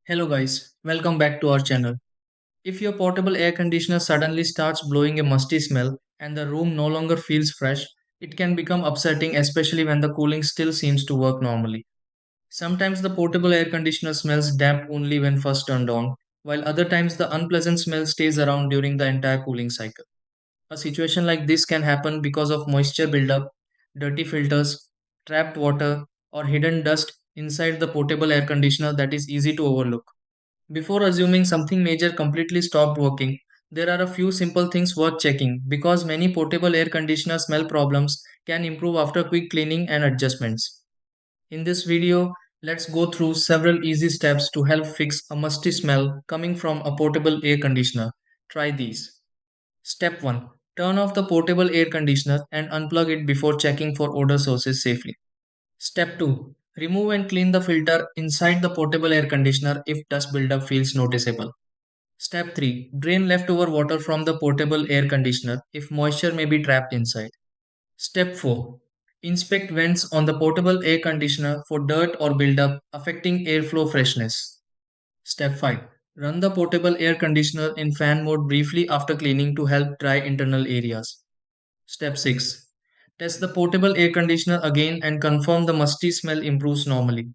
Hello guys, welcome back to our channel. If your portable air conditioner suddenly starts blowing a musty smell and the room no longer feels fresh, it can become upsetting, especially when the cooling still seems to work normally. Sometimes the portable air conditioner smells damp only when first turned on, while other times the unpleasant smell stays around during the entire cooling cycle. A situation like this can happen because of moisture buildup, dirty filters, trapped water, or hidden dust inside the portable air conditioner that is easy to overlook. Before assuming something major completely stopped working, there are a few simple things worth checking because many portable air conditioner smell problems can improve after quick cleaning and adjustments. In this video, let's go through several easy steps to help fix a musty smell coming from a portable air conditioner. Try these. Step 1. Turn off the portable air conditioner and unplug it before checking for odor sources safely. Step 2. Remove and clean the filter inside the portable air conditioner if dust buildup feels noticeable. Step 3. Drain leftover water from the portable air conditioner if moisture may be trapped inside. Step 4. Inspect vents on the portable air conditioner for dirt or buildup affecting airflow freshness. Step 5. Run the portable air conditioner in fan mode briefly after cleaning to help dry internal areas. Step 6. Test the portable air conditioner again and confirm the musty smell improves normally.